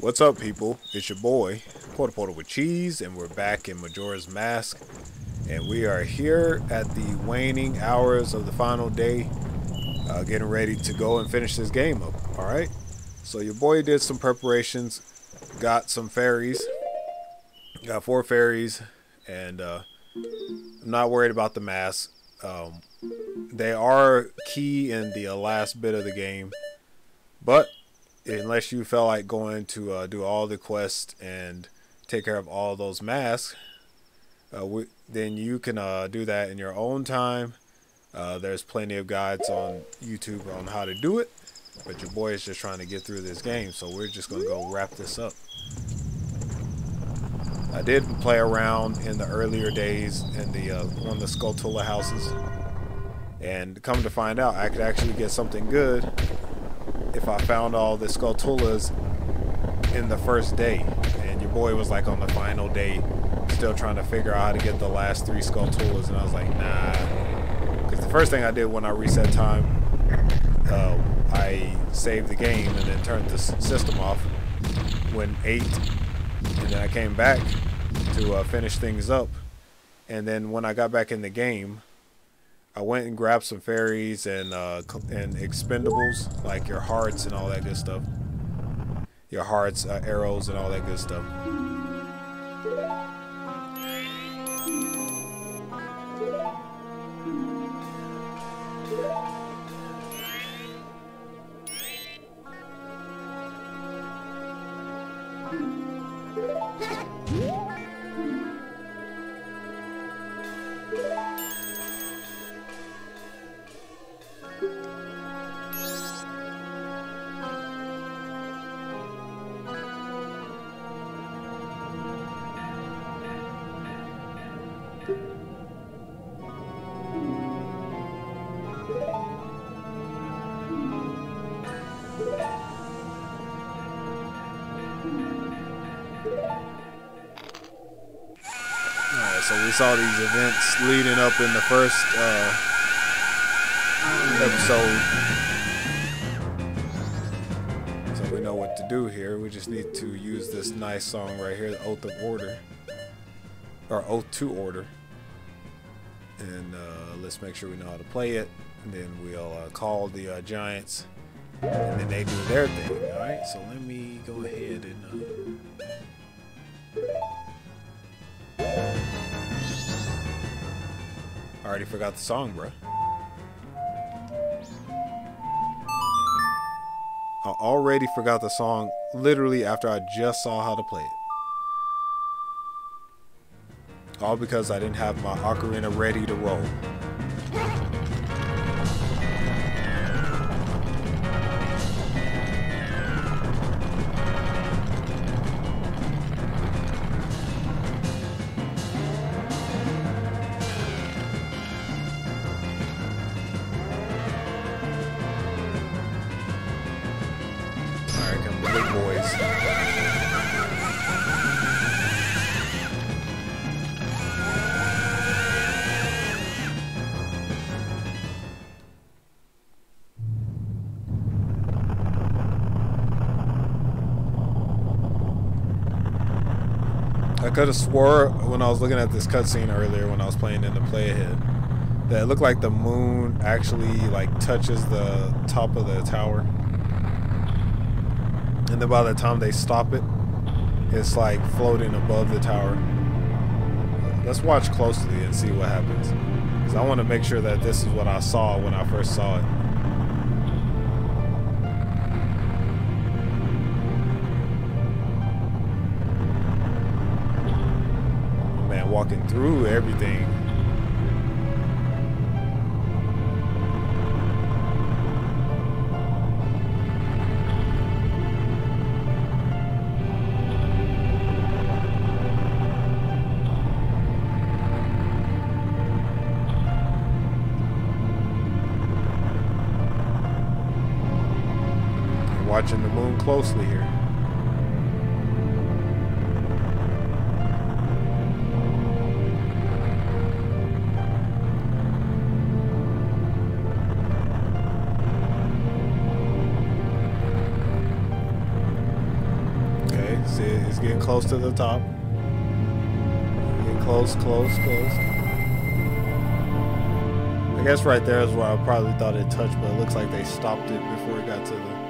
What's up, people? It's your boy, Porta with Cheese, and we're back in Majora's Mask. And we are here at the waning hours of the final day, getting ready to go and finish this game up. Alright? So, your boy did some preparations, got some fairies, got 4 fairies, and I'm not worried about the mask. They are key in the last bit of the game, but unless you felt like going to do all the quests and take care of all those masks, then you can do that in your own time. There's plenty of guides on YouTube on how to do it, but your boy is just trying to get through this game, so we're just going to go wrap this up. I did play around in the earlier days in the one of the Skulltula houses, and come to find out I could actually get something good if I found all the Skulltulas in the first day. And your boy was like on the final day still trying to figure out how to get the last 3 Skulltulas, and I was like, nah, because the first thing I did when I reset time, I saved the game and then turned the system off when 8, and then I came back to finish things up. And then when I got back in the game, I went and grabbed some fairies and expendables, like your hearts and all that good stuff. Your hearts, arrows, and all that good stuff. So we saw these events leading up in the first episode. So we know what to do here. We just need to use this nice song right here, the Oath of Order. Or Oath to Order. And let's make sure we know how to play it. And then we'll call the giants. And then they do their thing. Alright, so let me go ahead and... I already forgot the song, bro. I already forgot the song literally after I just saw how to play it. All because I didn't have my ocarina ready to roll. I could have swore when I was looking at this cutscene earlier when I was playing in the play ahead that it looked like the moon actually like touches the top of the tower, and then by the time they stop it, it's like floating above the tower. Let's watch closely and see what happens, because I want to make sure that this is what I saw when I first saw it. Walking through everything. Watching the moon closely here. getting close to the top. Getting close, close, close. I guess right there is where I probably thought it touched, but it looks like they stopped it before it got to the...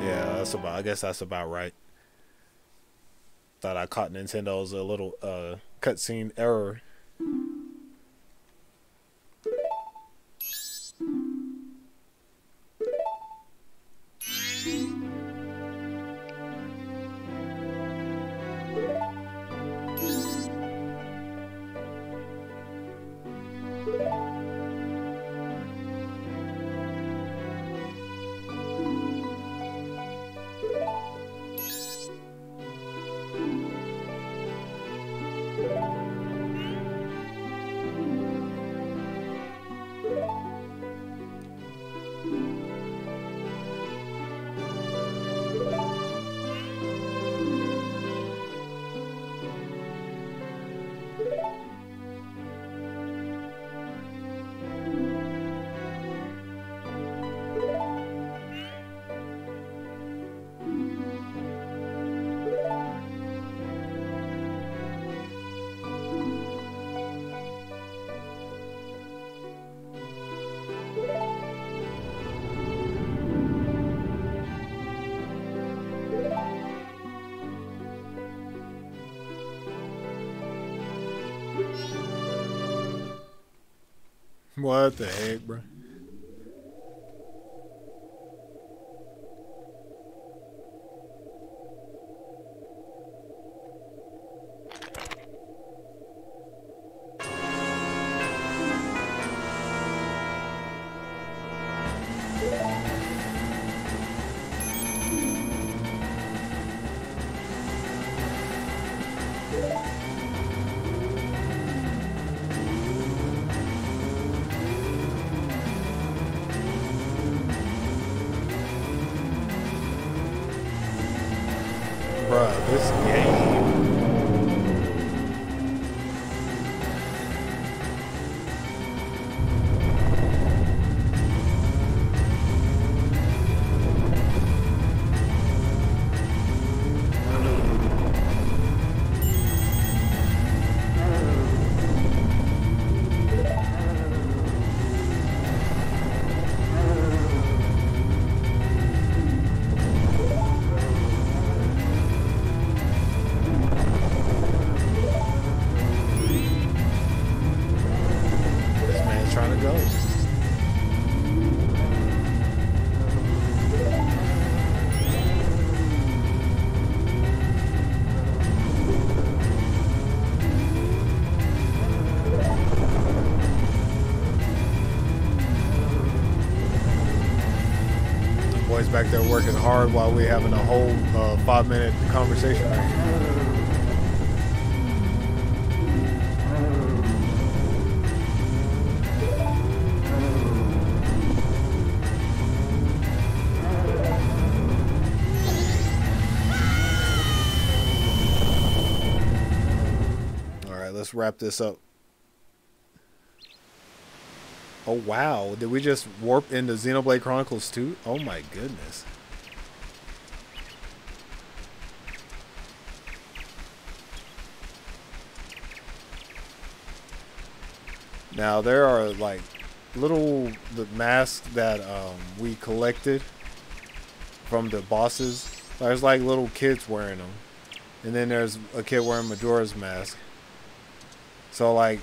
Yeah, that's about, I guess that's about right. Thought I caught Nintendo's a little cutscene error. What the heck, bro? Bruh, this game. Trying to go. The boys back there working hard while we're having a whole 5-minute conversation right here. Let's wrap this up. Oh wow, did we just warp into Xenoblade Chronicles 2? Oh my goodness. Now there are like the masks that we collected from the bosses. There's like little kids wearing them. And then there's a kid wearing Majora's mask. So like,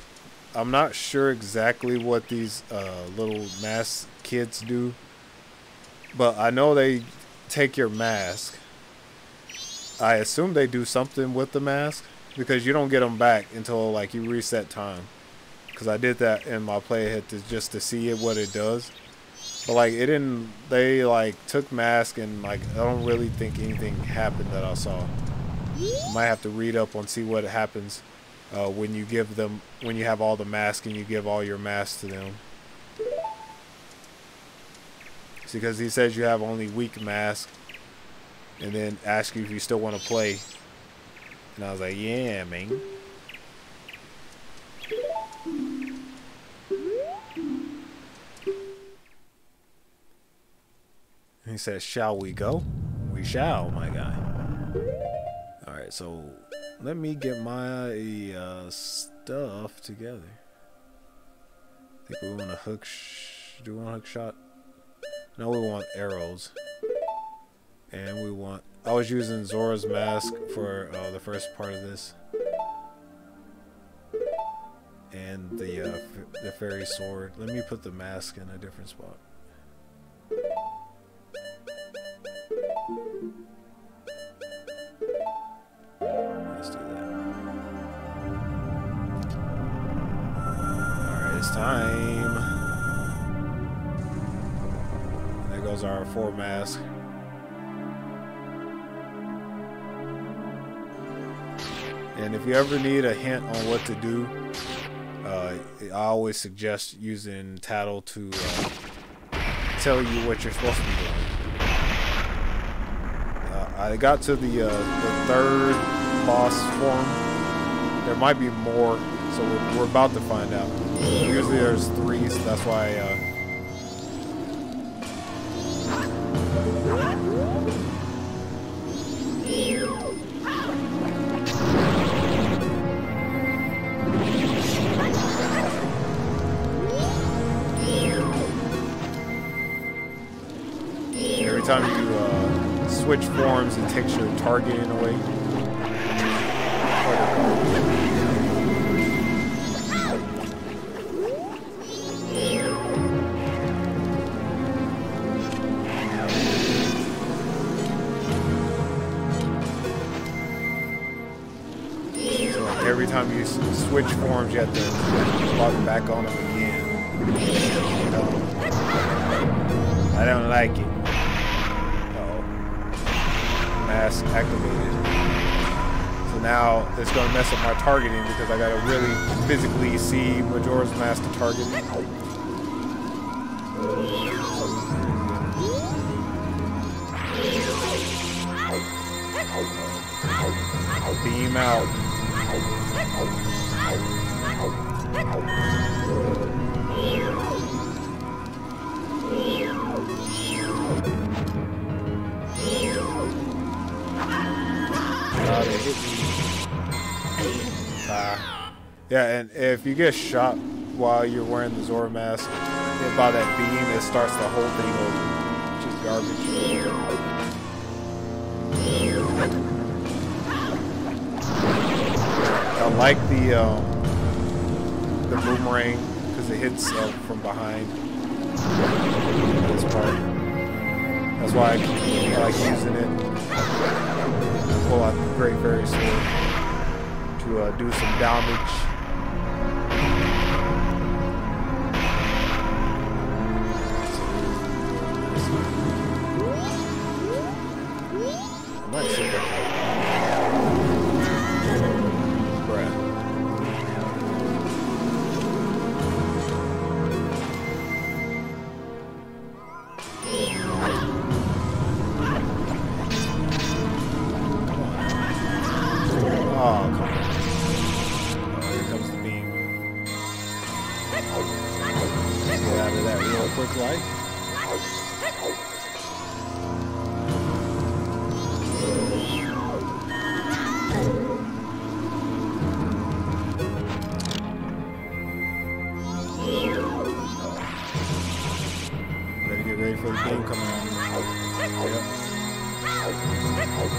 I'm not sure exactly what these little mask kids do, but I know they take your mask. I assume they do something with the mask because you don't get them back until like you reset time. Because I did that in my playhead just to see what it does. But like it didn't. They like took mask and like I don't really think anything happened that I saw. I might have to read up on see what happens. When you give them, when you have all the masks and you give all your masks to them. See, because he says you have only weak mask, and then ask you if you still want to play, and And I was like, yeah, man. He said, shall we go? We shall, my guy. Alright, so let me get my stuff together. I think we want a hook. Do we want a hook shot? No, we want arrows. And we want. I was using Zora's mask for the first part of this. And the fairy sword. Let me put the mask in a different spot. Let's do that. Alright, it's time. And there goes our 4 mask. And if you ever need a hint on what to do, I always suggest using Tattle to tell you what you're supposed to be doing. I got to the 3rd boss form. There might be more, so we're about to find out. Usually there's 3, so that's why. Every time you switch forms, it takes your targeting away. So every time you switch forms, you have to log back on them again. I don't like it. Mask activated. So now it's going to mess up my targeting because I got to really physically see Majora's Mask to target. Beam out. They hit me. Yeah, and if you get shot while you're wearing the Zora mask, hit by that beam, it starts the whole thing over, which is garbage. I like the boomerang because it hits from behind. This part. That's why I like using it. Pull out the Great Fairy Sword to do some damage. I might see that. Bruh. Oh, come on. Oh, here comes the beam. Get out of that real quick, like. Better get ready for the beam coming out. Yep.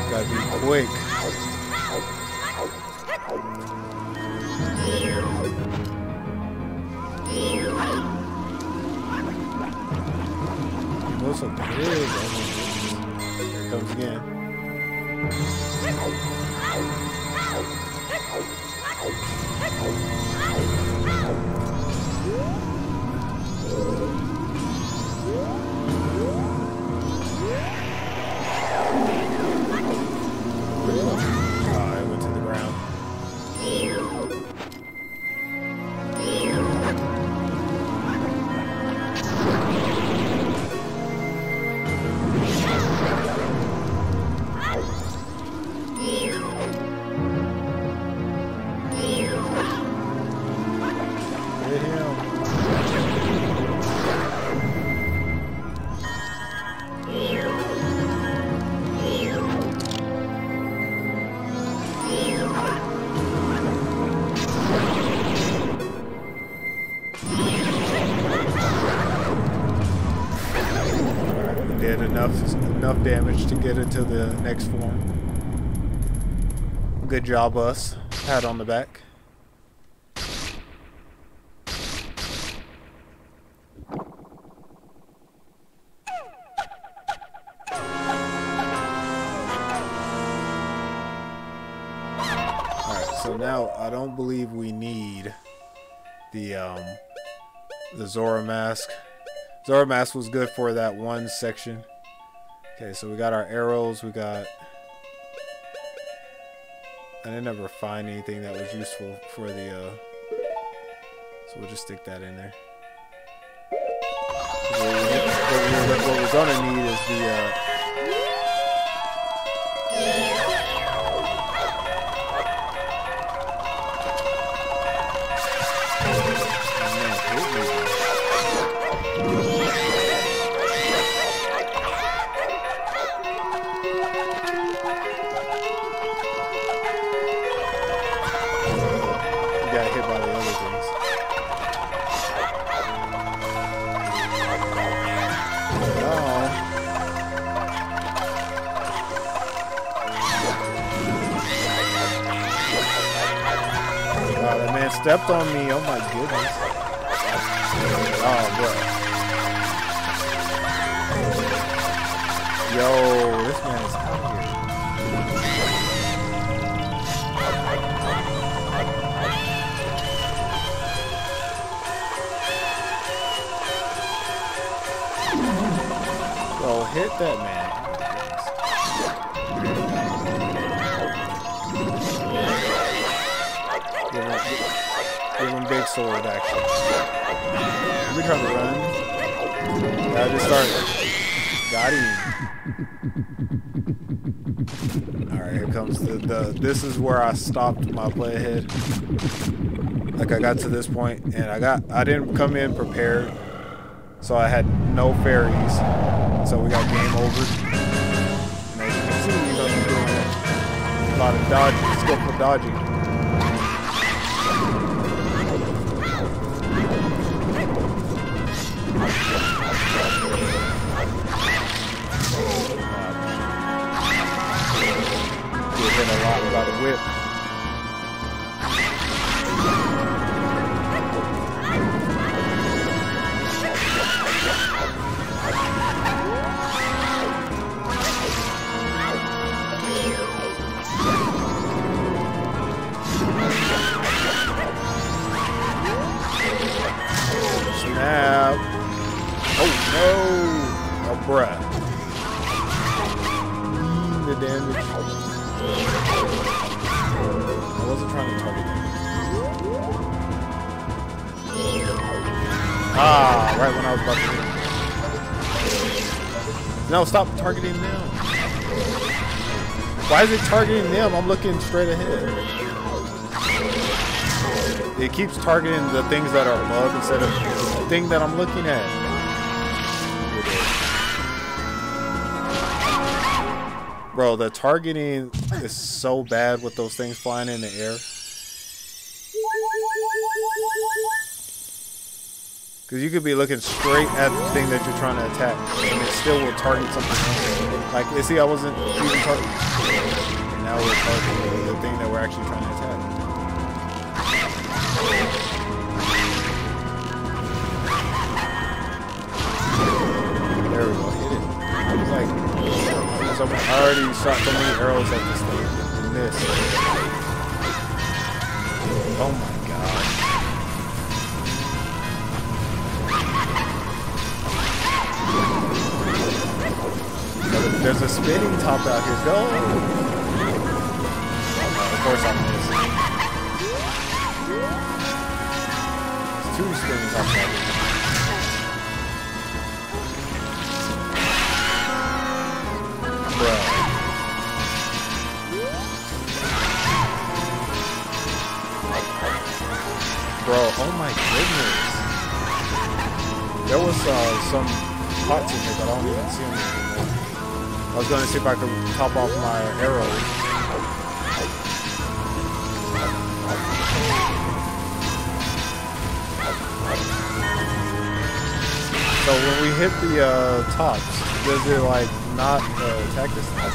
Gotta be quick. He moves so good. Here it comes again. It went to the ground. enough damage to get into the next form. Good job, us. Pat on the back. Alright, so now I don't believe we need the Zora mask. Zora mask was good for that one section. Okay, so we got our arrows, we got... I didn't ever find anything that was useful for the, so we'll just stick that in there. What we're gonna need is the, stepped on me, oh my goodness. Oh, bro. Yo, this man is out here. Bro, hit that man. Give him big sword action. Let me try to run. I just started. Got him. Alright, here comes the this is where I stopped my playhead. Like I got to this point and I didn't come in prepared. So I had no fairies. So we got game over. And as you can see, you know, I'm doing a lot of dodging, skillful dodging. Hit a lot without a whip. Snap. Oh no! Oh bruh. The damage. I wasn't trying to target them. Ah, right when I was about to... No, stop targeting them. Why is it targeting them? I'm looking straight ahead. It keeps targeting the things that are above instead of the thing that I'm looking at. Bro, the targeting is so bad with those things flying in the air. Because you could be looking straight at the thing that you're trying to attack, and it still will target something else. Like, you see, I wasn't even targeting. And now we're targeting the thing that we're actually trying to attack. There we go, hit it. I was like... I already shot so many arrows at this thing and missed. Oh my god. There's a spinning top out here. Go! Of course I missed. There's two spinning tops out here. Bro, oh my goodness. There was some pots in here, but I don't even see them anymore. I was going to see if I could top off my arrows. So when we hit the tops, Does it like not attack this time?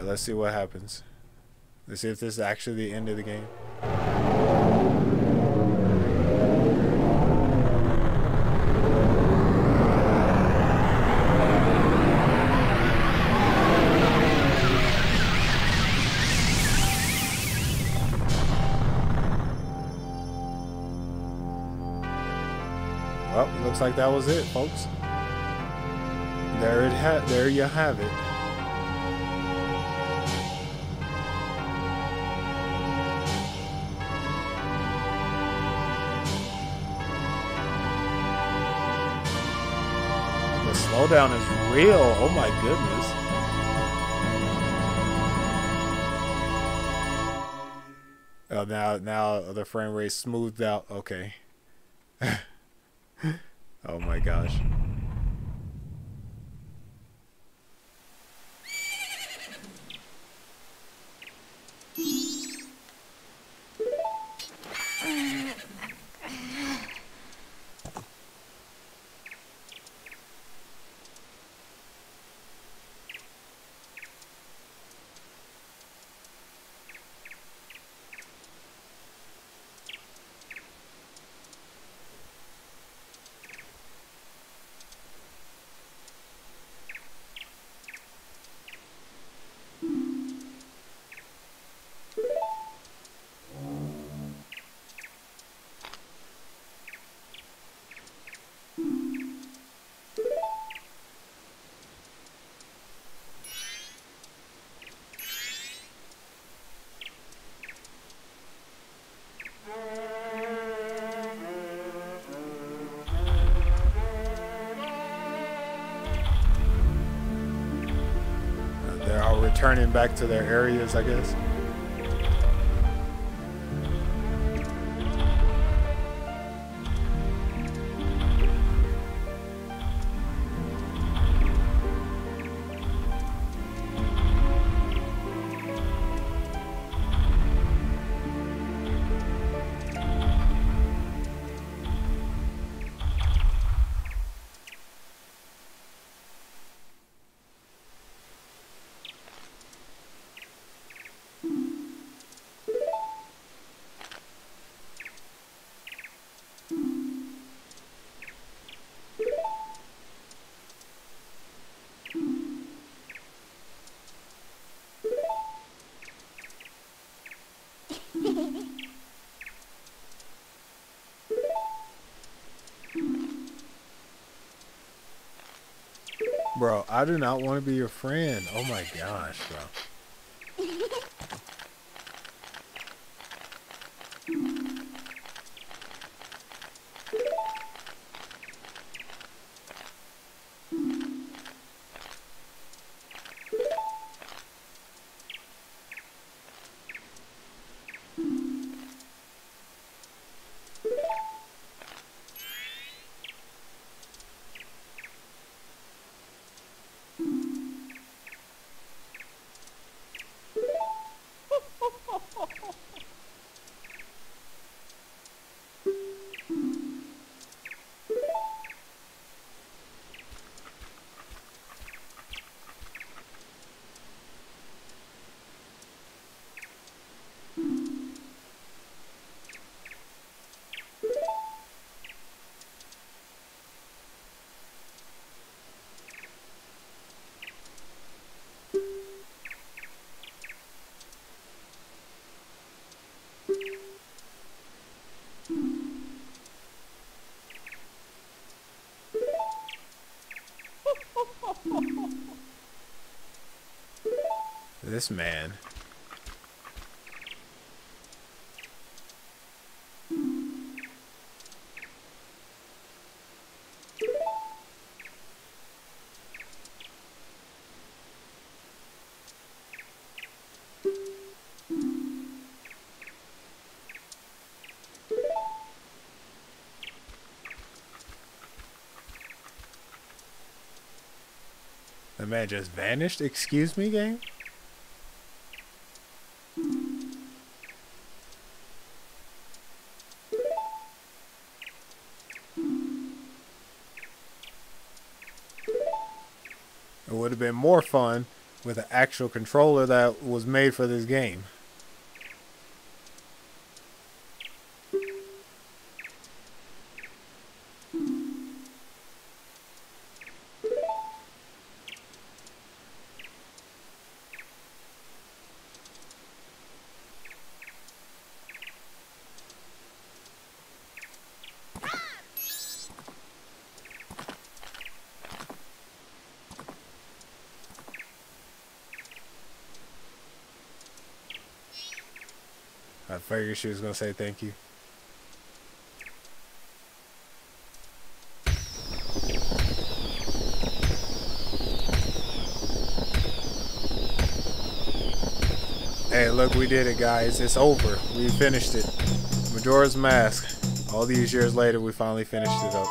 Let's see what happens. Let's see if this is actually the end of the game. Well, looks like that was it, folks. There you have it. The slowdown is real. Oh my goodness. Oh, now the frame rate smoothed out. Okay. Oh my gosh. They're all returning back to their areas, I guess. Bro, I do not want to be your friend. Oh my gosh, bro. This man. man just vanished. Excuse me, game? It would have been more fun with an actual controller that was made for this game. I figured she was gonna say thank you. Hey, look, we did it, guys. It's over. We finished it. Majora's Mask. All these years later, we finally finished it up.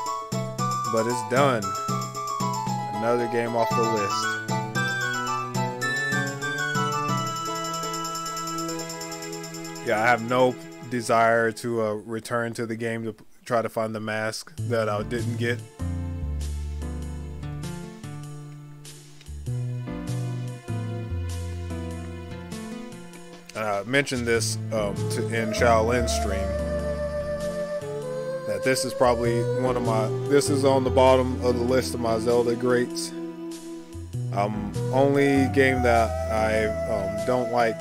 But it's done. Another game off the list. Yeah, I have no desire to return to the game to try to find the mask that I didn't get. I mentioned this in Shaolin's stream, that this is probably this is on the bottom of the list of my Zelda greats. Only game that I don't like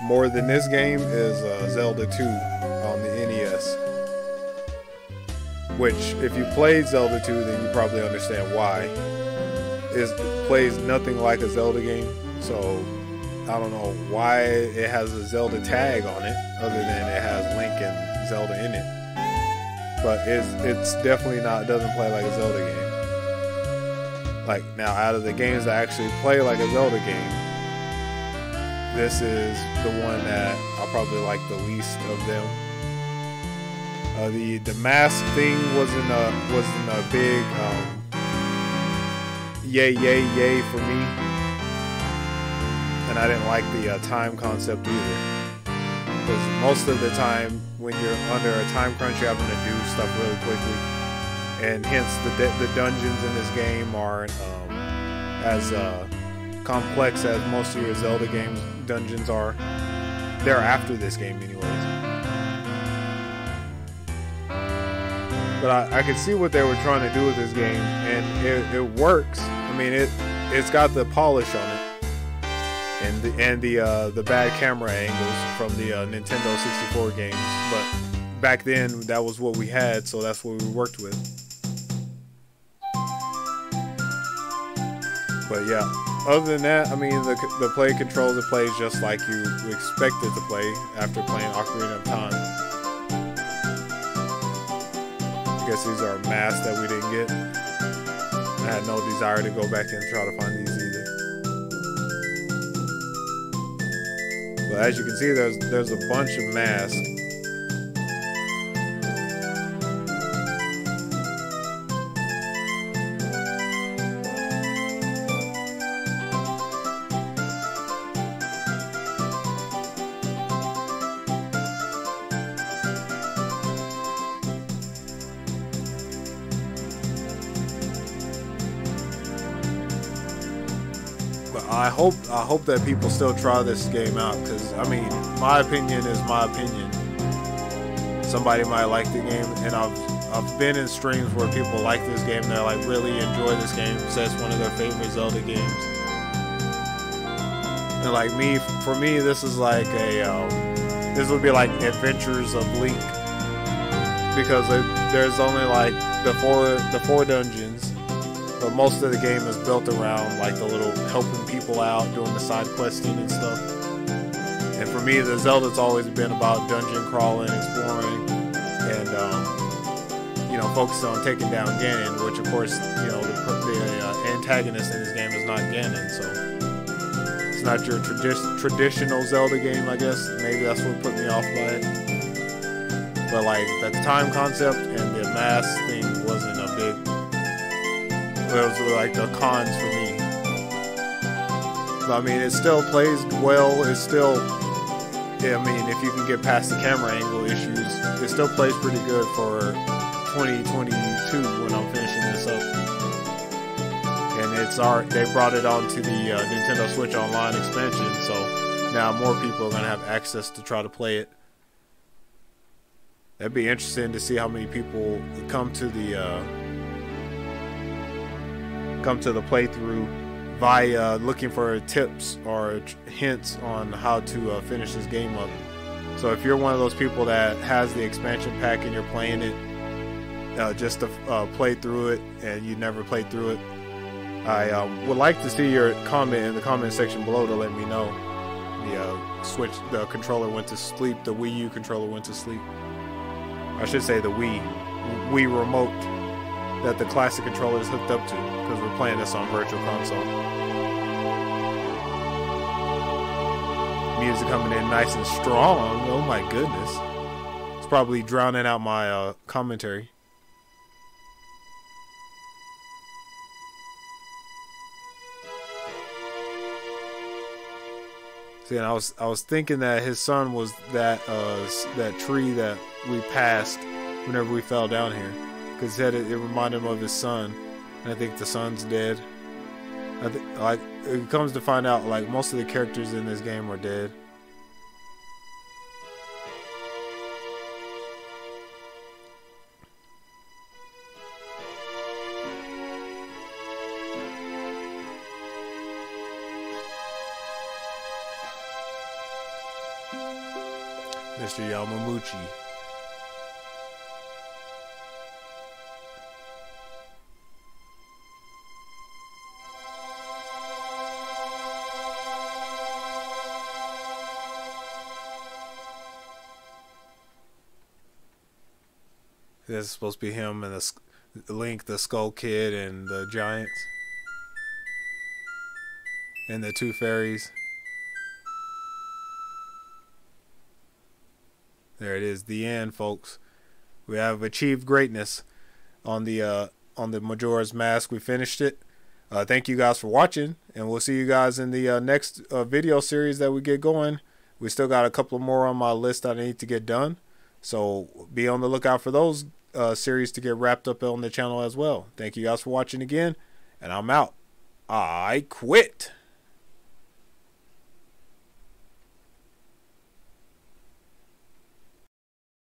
more than this game is Zelda 2 on the NES. Which, if you played Zelda 2, then you probably understand why. It plays nothing like a Zelda game, so I don't know why it has a Zelda tag on it, other than it has Link and Zelda in it. But it's definitely not, doesn't play like a Zelda game. Like, now, out of the games that actually play like a Zelda game, this is the one that I probably like the least of them. The mask thing wasn't a big yay for me, and I didn't like the time concept either. Because most of the time, when you're under a time crunch, you're having to do stuff really quickly, and hence the dungeons in this game aren't as complex as most of your Zelda games dungeons are. They're after this game anyways. But I could see what they were trying to do with this game, and it works. I mean, it's got the polish on it, and the bad camera angles from the Nintendo 64 games. But back then, that was what we had, so that's what we worked with. But yeah, other than that, I mean, the play controls, it plays just like you expect it to play after playing Ocarina of Time. I guess these are masks that we didn't get. I had no desire to go back and try to find these either. But as you can see, there's a bunch of masks. I hope that people still try this game out, because I mean, my opinion is my opinion. Somebody might like the game, and I've been in streams where people like this game, they like really enjoy this game, say it's one of their favorite Zelda games. And like for me, this is like this would be like Adventures of Link, because there's only like the four dungeons. But most of the game is built around like the little helping people out, doing the side questing and stuff. And for me, the Zelda's always been about dungeon crawling, exploring, and you know, focusing on taking down Ganon, which of course, you know, the antagonist in this game is not Ganon, so it's not your traditional Zelda game, I guess. Maybe that's what put me off by it. But like the time concept and the mask thing wasn't a big. Those were like the cons for me. I mean, it still plays well. It's still, yeah, I mean, if you can get past the camera angle issues, it still plays pretty good for 2022 when I'm finishing this up. And they brought it onto the Nintendo Switch Online expansion, so now more people are gonna have access to try to play it. That'd be interesting to see how many people come to the playthrough via looking for tips or hints on how to finish this game up. So if you're one of those people that has the expansion pack and you're playing it just to play through it and you never played through it, I would like to see your comment in the comment section below to let me know. The controller went to sleep. The Wii U controller went to sleep. I should say the Wii remote that the classic controller is hooked up to, because we're playing this on Virtual Console. Music coming in nice and strong. Oh my goodness. It's probably drowning out my commentary. See, and I was thinking that his son was that tree that we passed whenever we fell down here, because it reminded him of his son, and I think the son's dead. Like, it comes to find out, like, most of the characters in this game are dead. Mr. Yamamuchi. This is supposed to be him and the Link, the Skull Kid, and the Giants. And the two fairies. There it is, the end, folks. We have achieved greatness on the Majora's Mask. We finished it. Thank you guys for watching, and we'll see you guys in the next video series that we get going. We still got a couple more on my list that I need to get done, so be on the lookout for those series to get wrapped up on the channel as well. Thank you guys for watching again, and I'm out. I quit.